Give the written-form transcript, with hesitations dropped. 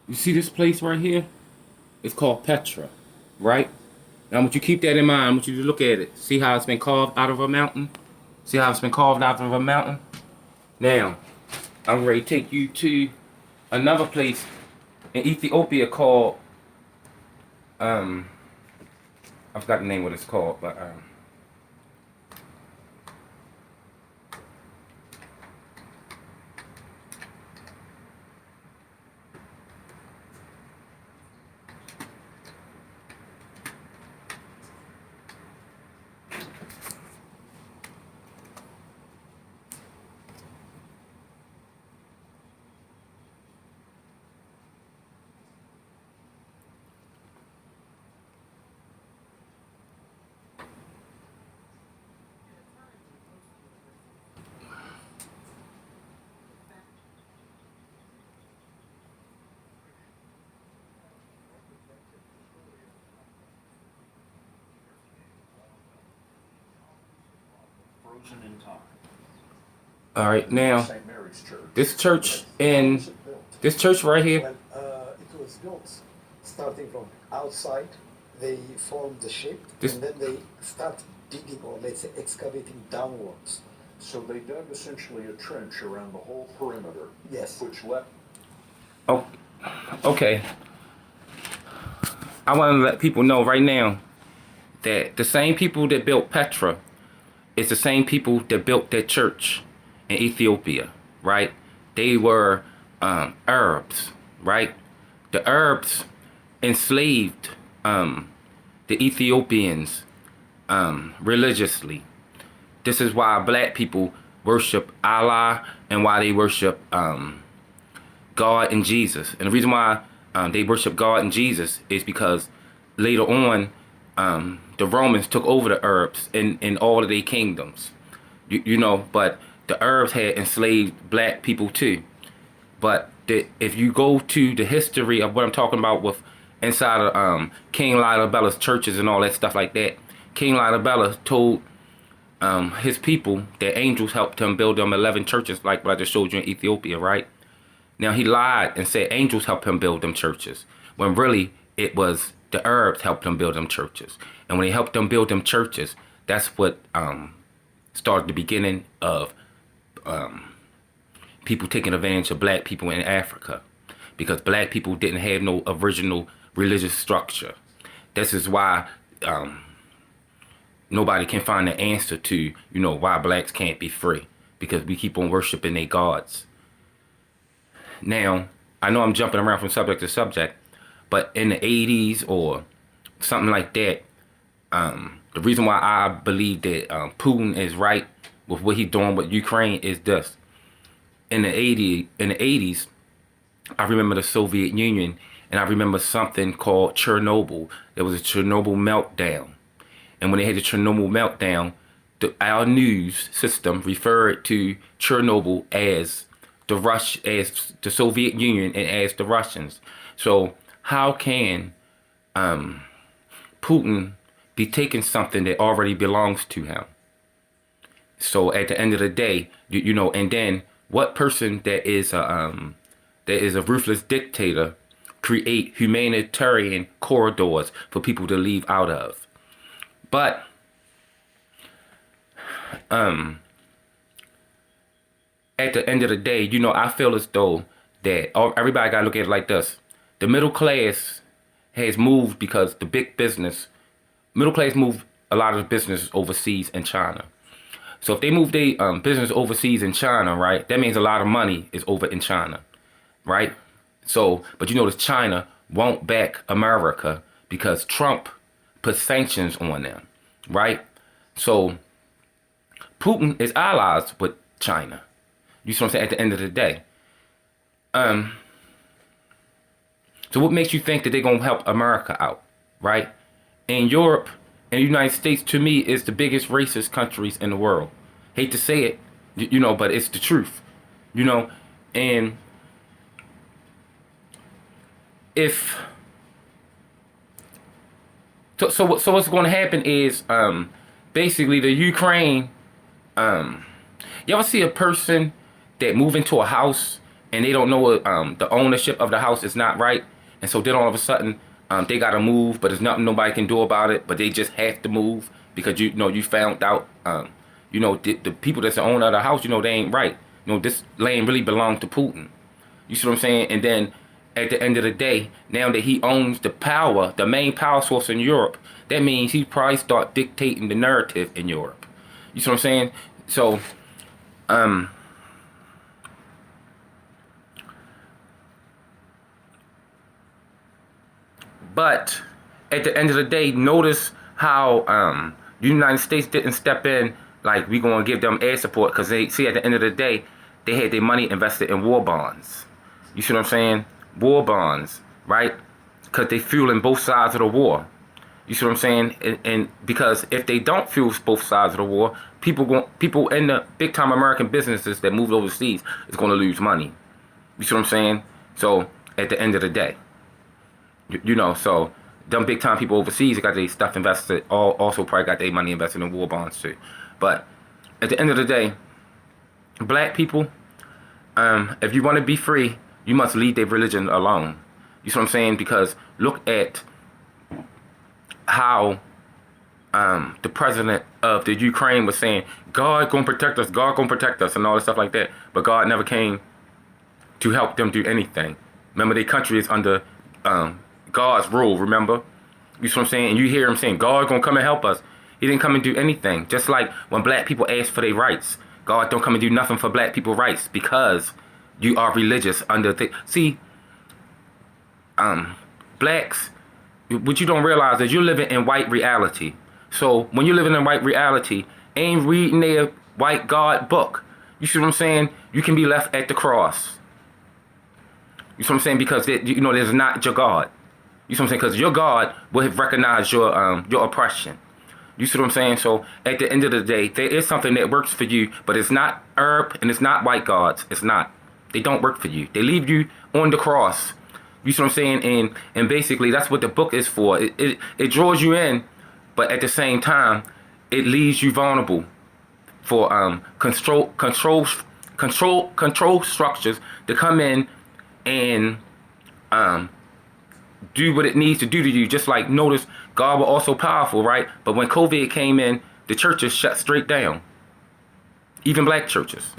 You see this place right here? It's called Petra, right? Now I want you to keep that in mind. I want you to look at it. See how it's been carved out of a mountain? See how it's been carved out of a mountain? Now, I'm ready to take you to another place in Ethiopia called, um, I forgot the name of what it's called, but, Frozen in time. all right, now, St. Mary's Church. this church How in, was it built? this church right here, Well, it was built starting from outside. They formed the shape, This- and then they start digging, or let's say excavating downwards. So they dug essentially a trench around the whole perimeter, Yes. which left oh, okay. I want to let people know right now that the same people that built Petra is the same people that built that church in Ethiopia, right? They were Arabs, right? The Arabs enslaved the Ethiopians religiously. This is why black people worship Allah and why they worship God and Jesus. And the reason why they worship God and Jesus is because later on, the Romans took over the Arabs in all of their kingdoms. You know, but the Arabs had enslaved black people too. But if you go to the history of what I'm talking about with inside of King Lidabella's churches and all that stuff like that, King Lidabella told his people that angels helped him build them 11 churches like what I just showed you in Ethiopia, right? Now he lied and said angels helped him build them churches, when really it was the Arabs helped him build them churches. And when they helped them build them churches, that's what started the beginning of people taking advantage of black people in Africa, because black people didn't have no original religious structure. This is why nobody can find the answer to, you know, why blacks can't be free, because we keep on worshiping their gods. Now, I know I'm jumping around from subject to subject, but in the 80s or something like that, the reason why I believe that Putin is right with what he's doing with Ukraine is this. In the 80s, I remember the Soviet Union, and I remember something called Chernobyl. There was a Chernobyl meltdown. And when they had the Chernobyl meltdown, our news system referred to Chernobyl as as the Soviet Union and as the Russians. So how can Putin be taking something that already belongs to him? So at the end of the day, you know, and then what person that is a ruthless dictator create humanitarian corridors for people to leave out of? But at the end of the day, you know, I feel as though that everybody got to look at it like this. The middle class has moved because the big business, middle class moved a lot of the business overseas in China. So if they move their business overseas in China, right, that means a lot of money is over in China, right? So, but you notice China won't back America because Trump put sanctions on them, right? So Putin is allies with China. You see what I'm saying? At the end of the day. So what makes you think that they're going to help America out, right? And Europe and the United States, to me, is the biggest racist countries in the world. Hate to say it, you know, but it's the truth, you know? And if... So what's going to happen is, basically, the Ukraine... you ever see a person that move into a house and they don't know the ownership of the house is not right, and so then all of a sudden they gotta move, but there's nothing nobody can do about it, but they just have to move because you know you found out the people that's the owner of the house, they ain't right. This land really belonged to Putin. You see what I'm saying? And then at the end of the day, now that he owns the power, the main power source in Europe, that means he probably start dictating the narrative in Europe. You see what I'm saying? So, but at the end of the day, notice how the United States didn't step in like we gonna give them air support, because they see at the end of the day they had their money invested in war bonds. You see what I'm saying? War bonds, right? Because they fueling both sides of the war. You see what I'm saying? And because if they don't fuel both sides of the war, people in the big time American businesses that moved overseas is going to lose money. You see what I'm saying? So at the end of the day, so them big time people overseas got their stuff invested, also probably got their money invested in war bonds too. But at the end of the day, black people, if you want to be free, you must leave their religion alone. You see what I'm saying? Because look at how the president of the Ukraine was saying, God gonna protect us, God gonna protect us, and all this stuff like that. But God never came to help them do anything. Remember, their country is under God's rule, remember? You see what I'm saying? And you hear him saying, God gonna come and help us. He didn't come and do anything. Just like when black people ask for their rights, God don't come and do nothing for black people's rights because you are religious under blacks, what you don't realize is you're living in white reality. So when you're living in white reality, ain't reading their white God book. You see what I'm saying? You can be left at the cross. You see what I'm saying? Because there's not your God. You see what I'm saying? Because your God will have recognized your oppression. You see what I'm saying? So at the end of the day, there is something that works for you, but it's not herb and it's not white gods. It's not. They don't work for you. They leave you on the cross. You see what I'm saying? And basically that's what the book is for. It draws you in, but at the same time, it leaves you vulnerable for control structures to come in and do what it needs to do to you. Just like, notice God was also powerful, right? But when COVID came in, the churches shut straight down. Even black churches.